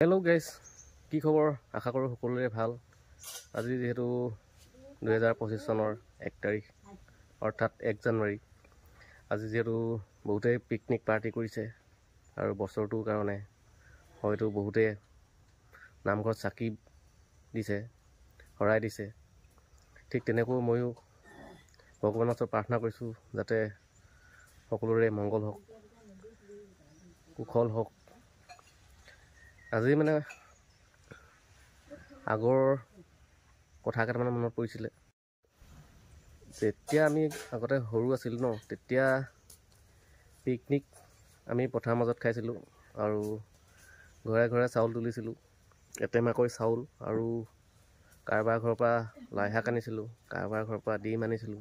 Hello' guys, কি খবৰ? আশা কৰোঁ সকলোৰে ভাল। আজি যিহেতু 2025 চনৰ 1 তাৰিখ অৰ্থাৎ 1 জানুৱাৰী। আজি যিহেতু বহুতেই পিকনিক পাৰ্টি কৰিছে আৰু বছৰটোৰ কাৰণে হয়তো বহুতে নামঘৰত চাকি দিছে, শৰাই দিছে। ঠিক তেনেকৈ ময়ো ভগৱানৰ ওচৰত প্ৰাৰ্থনা কৰিছোঁ যাতে সকলোৰে মংগল হওক, কুশল হওক। আজি মানে আগৰ কথা কেইটামান মনত পৰিছিলে। যেতিয়া আমি আগতে সৰু আছিলোঁ ন, তেতিয়া পিকনিক আমি পথাৰৰ মাজত খাইছিলোঁ আৰু ঘৰে ঘৰে চাউল তুলিছিলোঁ, এটেমাকৈ চাউল, আৰু কাৰোবাৰ ঘৰৰ পৰা লাই শাক আনিছিলোঁ, কাৰোবাৰ ঘৰৰ পৰা ডিম আনিছিলোঁ।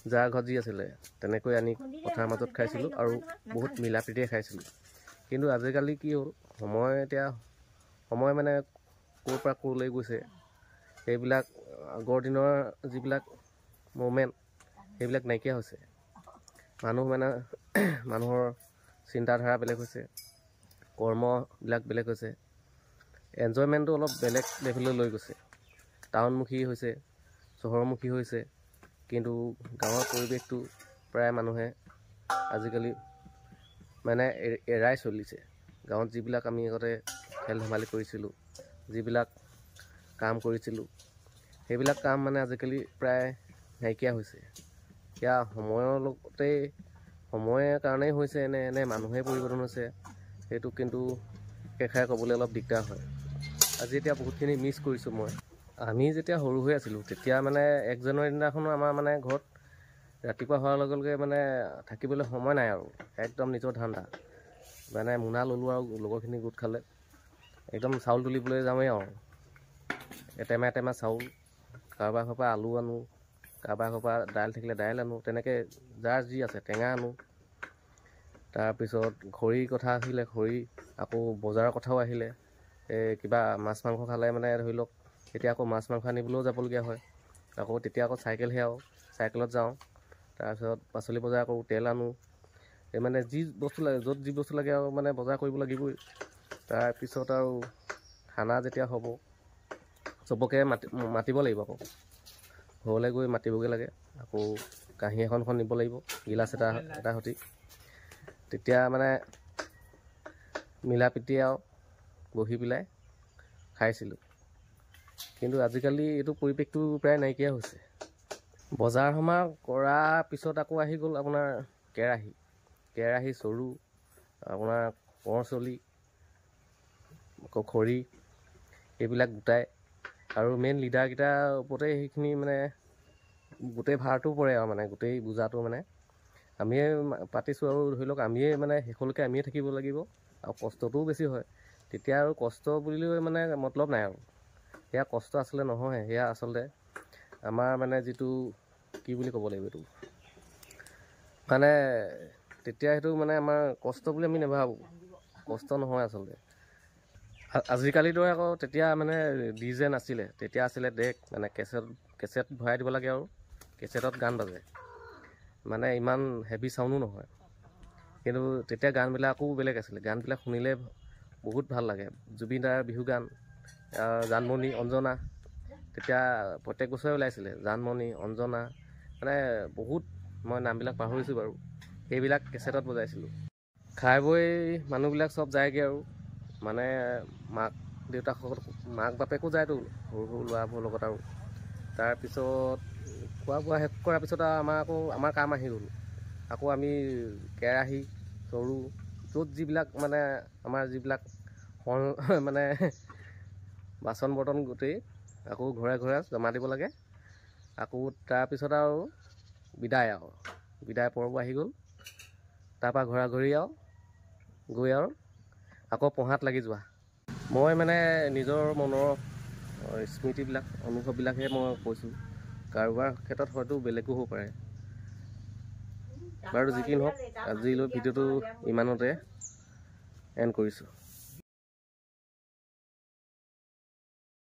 যাৰ ঘৰত যি আছিলে তেনেকৈ আনি পথাৰৰ মাজত খাইছিলোঁ আৰু বহুত মিলা প্ৰীতিৰে খাইছিলোঁ। কিন্তু আজিকালি কি হ'ল, সময় মানে ক'ৰ পৰা ক'লৈ গৈছে, সেইবিলাক আগৰ দিনৰ যিবিলাক মুমেণ্ট সেইবিলাক নাইকিয়া হৈছে। মানুহৰ চিন্তাধাৰা বেলেগ হৈছে, কৰ্মবিলাক বেলেগ হৈছে, এনজয়মেণ্টটো অলপ বেলেগ লেভেললৈ লৈ গৈছে। টাউনমুখী হৈছে, চহৰমুখী হৈছে, কিন্তু গাঁৱৰ পৰিৱেশটো প্ৰায় মানুহে আজিকালি মানে এৰাই চলিছে। গাঁৱত যিবিলাক আমি আগতে খেল ধেমালি কৰিছিলোঁ, যিবিলাক কাম কৰিছিলোঁ, সেইবিলাক কাম মানে আজিকালি প্ৰায় নাইকিয়া হৈছে। সেয়া সময়ৰ কাৰণেই হৈছে নে মানুহেই পৰিৱৰ্তন হৈছে, সেইটো কিন্তু একেষাৰে ক'বলৈ অলপ দিগদাৰ হয়। আজি এতিয়া বহুতখিনি মিছ কৰিছোঁ মই। আমি যেতিয়া সৰু হৈ আছিলোঁ তেতিয়া মানে 1 জানুৱাৰী দিনাখনো আমাৰ মানে ঘৰত ৰাতিপুৱা হোৱাৰ লগে লগে মানে থাকিবলৈ সময় নাই আৰু একদম নিজৰ ধান্দা। মানে মোনা ল'লোঁ আৰু লগৰখিনি গোট খালে একদম চাউল তুলিবলৈ যাওঁৱেই আৰু এটেমা চাউল, কাৰোবাৰ ঘৰৰ পৰা আলু আনো, কাৰোবাৰ ঘৰৰ পৰা দাইল থাকিলে দাইল আনো, তেনেকৈ যাৰ যি আছে টেঙা আনো। তাৰপিছত খৰিৰ কথা আহিলে খৰি, আকৌ বজাৰৰ কথাও আহিলে, কিবা মাছ মাংস খালে মানে ধৰি লওক এতিয়া আকৌ মাছ মাংস আনিবলৈও যাবলগীয়া হয়। তেতিয়া আকৌ চাইকেলত যাওঁ। তাৰপিছত পাচলি বজাৰ কৰোঁ, তেল আনো, মানে যি বস্তু লাগে, য'ত যি বস্তু লাগে আৰু মানে বজাৰ কৰিব লাগিবই। তাৰপিছত আৰু খানা যেতিয়া হ'ব চবকে মাতিব লাগিব, আকৌ ঘৰলৈ গৈ মাতিবগৈ লাগে, আকৌ কাঁহী এখন নিব লাগিব, গিলাচ এটা সতি। তেতিয়া মানে মিলা প্ৰীতিৰে আৰু বহি পেলাই খাইছিলোঁ। কিন্তু আজিকালি এইটো পৰিৱেশটো প্ৰায় নাইকিয়া হৈছে। বজাৰ সমাৰ কৰাৰ পিছত আকৌ আহি গ'ল আপোনাৰ কেৰাহী, চৰু, আপোনাৰ কৰচলি, আকৌ খৰি, এইবিলাক গোটাই আৰু মেইন লিডাৰকেইটাৰ ওপৰতে সেইখিনি মানে গোটেই ভাৰটো পৰে আৰু মানে গোটেই বোজাটো মানে আমিয়ে পাতিছোঁ আৰু ধৰি লওক আমিয়ে মানে শেষলৈকে আমিয়ে থাকিব লাগিব, আৰু কষ্টটোও বেছি হয়। তেতিয়া আৰু কষ্ট বুলিলেও মানে মতলব নাই আৰু সেয়া কষ্ট আচলতে নহয়, সেয়া আচলতে আমাৰ মানে যিটো কি বুলি ক'ব লাগিব, এইটো মানে তেতিয়া সেইটো মানে আমাৰ কষ্ট বুলি আমি নাভাবোঁ, কষ্ট নহয় আচলতে। আজিকালিৰ দৰে আকৌ তেতিয়া মানে ডিজে নাছিলে, তেতিয়া আছিলে ডেক, মানে কেছেট ভৰাই দিব লাগে আৰু কেছেটত গান বাজে, মানে ইমান হেভি চাউণ্ডো নহয়। কিন্তু তেতিয়া গানবিলাকো বেলেগ আছিলে, গানবিলাক শুনিলে বহুত ভাল লাগে। জুবিন দাৰ বিহু গান, জানমণি, অঞ্জনা, তেতিয়া প্ৰত্যেক বছৰে ওলাইছিলে জানমণি, অঞ্জনা, মানে বহুত, মই নামবিলাক পাহৰিছোঁ বাৰু, সেইবিলাক কেছেটত বজাইছিলোঁ। খাই বৈ মানুহবিলাক চব যায়গৈ আৰু মানে মাক বাপেকো যায়তো সৰু সৰু ল'ৰাবোৰৰ লগত। আৰু তাৰপিছত খোৱা বোৱা শেষ কৰাৰ পিছত আৰু আমাৰ কাম আহি গ'ল। আকৌ আমি কেৰাহী, চৰু, য'ত যিবিলাক মানে আমাৰ যিবিলাক মানে বাচন বৰ্তন গোটেই আকৌ ঘৰে ঘৰে জমা দিব লাগে। আকৌ তাৰপিছত আৰু বিদায় পৰ্ব আহি গ'ল। তাৰপৰা ঘৰা ঘৰি আৰু গৈ আৰু আকৌ পঢ়াত লাগি যোৱা। মই মানে নিজৰ মনৰ স্মৃতিবিলাক, অনুভৱবিলাকহে মই কৈছোঁ, কাৰোবাৰ ক্ষেত্ৰত হয়তো বেলেগো হ'ব পাৰে। বাৰু যি কি নহওক, আজিলৈ ভিডিঅ'টো ইমানতে এণ্ড কৰিছোঁ।